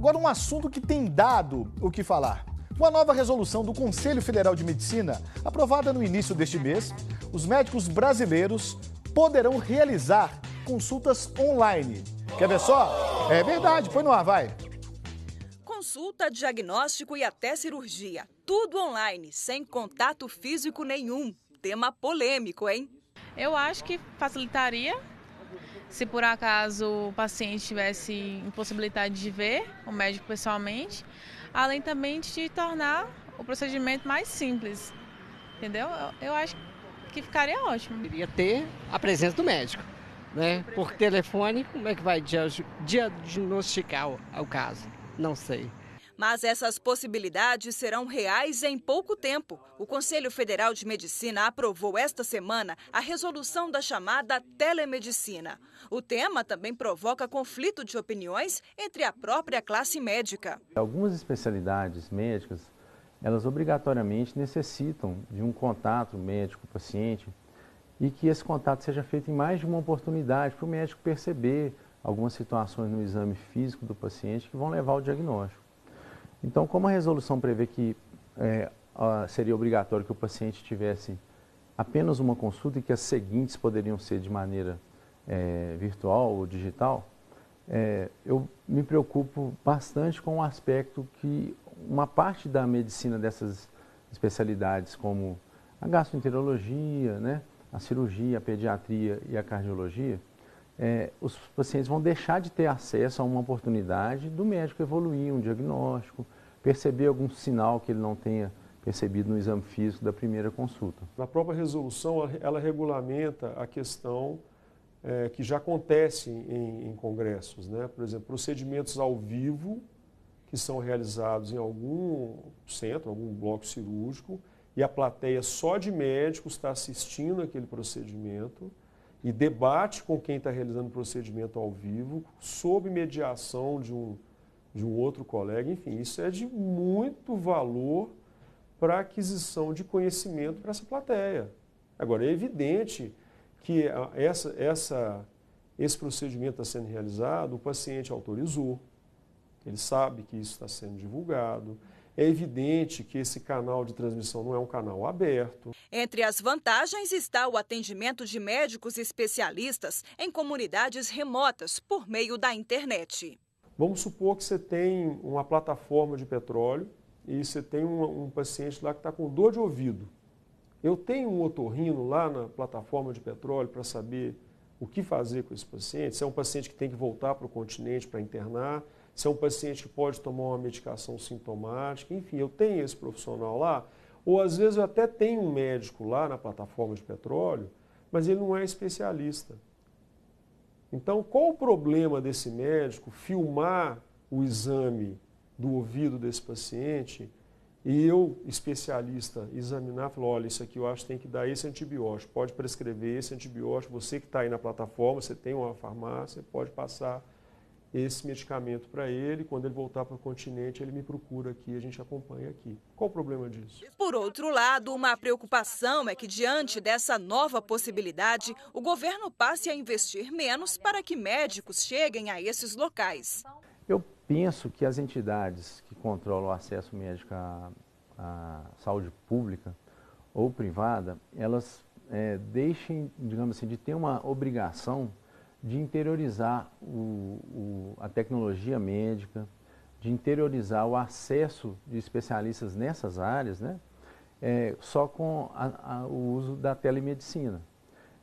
Agora, um assunto que tem dado o que falar. Com a nova resolução do Conselho Federal de Medicina, aprovada no início deste mês, os médicos brasileiros poderão realizar consultas online. Quer ver só? É verdade, põe no ar, vai. Consulta, diagnóstico e até cirurgia. Tudo online, sem contato físico nenhum. Tema polêmico, hein? Eu acho que facilitaria se por acaso o paciente tivesse impossibilidade de ver o médico pessoalmente, além também de tornar o procedimento mais simples, entendeu? Eu acho que ficaria ótimo. Queria ter a presença do médico, né? Por telefone, como é que vai diagnosticar o caso? Não sei. Mas essas possibilidades serão reais em pouco tempo. O Conselho Federal de Medicina aprovou esta semana a resolução da chamada telemedicina. O tema também provoca conflito de opiniões entre a própria classe médica. Algumas especialidades médicas, elas obrigatoriamente necessitam de um contato médico-paciente e que esse contato seja feito em mais de uma oportunidade para o médico perceber algumas situações no exame físico do paciente que vão levar ao diagnóstico. Então, como a resolução prevê que seria obrigatório que o paciente tivesse apenas uma consulta e que as seguintes poderiam ser de maneira virtual ou digital, eu me preocupo bastante com o aspecto que uma parte da medicina dessas especialidades, como a gastroenterologia, né, a cirurgia, a pediatria e a cardiologia, os pacientes vão deixar de ter acesso a uma oportunidade do médico evoluir um diagnóstico, perceber algum sinal que ele não tenha percebido no exame físico da primeira consulta. Na própria resolução, ela regulamenta a questão que já acontece em congressos, né? Por exemplo, procedimentos ao vivo que são realizados em algum centro, algum bloco cirúrgico, e a plateia só de médicos está assistindo aquele procedimento e debate com quem está realizando o procedimento ao vivo, sob mediação de um outro colega. Enfim, isso é de muito valor para a aquisição de conhecimento para essa plateia. Agora, é evidente que esse procedimento está sendo realizado, o paciente autorizou, ele sabe que isso está sendo divulgado. É evidente que esse canal de transmissão não é um canal aberto. Entre as vantagens está o atendimento de médicos especialistas em comunidades remotas por meio da internet. Vamos supor que você tem uma plataforma de petróleo e você tem um paciente lá que está com dor de ouvido. Eu tenho um otorrino lá na plataforma de petróleo para saber o que fazer com esse paciente, se é um paciente que tem que voltar para o continente para internar, se é um paciente que pode tomar uma medicação sintomática, enfim, eu tenho esse profissional lá, ou às vezes eu até tenho um médico lá na plataforma de petróleo, mas ele não é especialista. Então, qual o problema desse médico filmar o exame do ouvido desse paciente e eu, especialista, examinar e falar, olha, isso aqui eu acho que tem que dar esse antibiótico, pode prescrever esse antibiótico, você que está aí na plataforma, você tem uma farmácia, pode passar esse medicamento para ele, quando ele voltar para o continente, ele me procura aqui, a gente acompanha aqui. Qual o problema disso? Por outro lado, uma preocupação é que, diante dessa nova possibilidade, o governo passe a investir menos para que médicos cheguem a esses locais. Eu penso que as entidades que controlam o acesso médico à saúde pública ou privada, elas deixem, digamos assim, de ter uma obrigação de interiorizar a tecnologia médica, de interiorizar o acesso de especialistas nessas áreas, né, só com o uso da telemedicina.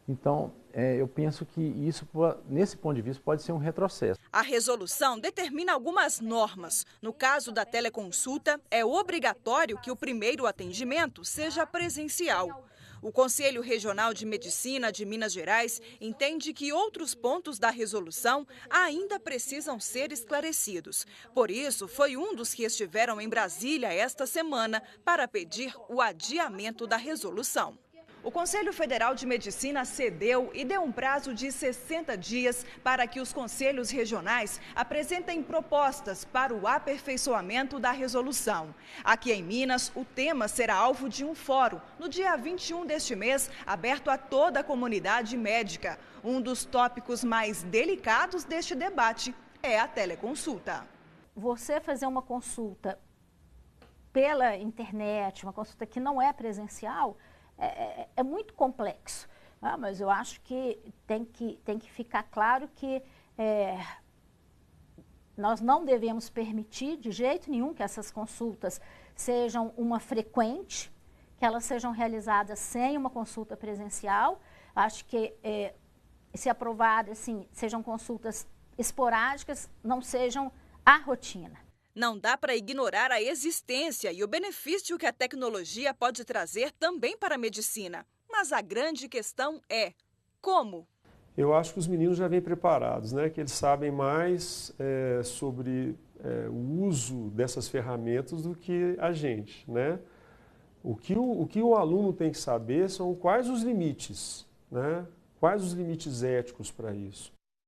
Então, eu penso que isso, nesse ponto de vista, pode ser um retrocesso. A resolução determina algumas normas. No caso da teleconsulta, é obrigatório que o primeiro atendimento seja presencial. O Conselho Regional de Medicina de Minas Gerais entende que outros pontos da resolução ainda precisam ser esclarecidos. Por isso, foi um dos que estiveram em Brasília esta semana para pedir o adiamento da resolução. O Conselho Federal de Medicina cedeu e deu um prazo de 60 dias para que os conselhos regionais apresentem propostas para o aperfeiçoamento da resolução. Aqui em Minas, o tema será alvo de um fórum no dia 21 deste mês, aberto a toda a comunidade médica. Um dos tópicos mais delicados deste debate é a teleconsulta. você fazer uma consulta pela internet, uma consulta que não é presencial, é muito complexo. Mas eu acho que tem que ficar claro que nós não devemos permitir de jeito nenhum que essas consultas sejam uma frequente, que elas sejam realizadas sem uma consulta presencial. Acho que, se aprovado, assim, sejam consultas esporádicas, não sejam a rotina. Não dá para ignorar a existência e o benefício que a tecnologia pode trazer também para a medicina. Mas a grande questão é como? Eu acho que os meninos já vêm preparados, né? Que eles sabem mais sobre o uso dessas ferramentas do que a gente, né? O que o aluno tem que saber são quais os limites, né? Quais os limites éticos para isso.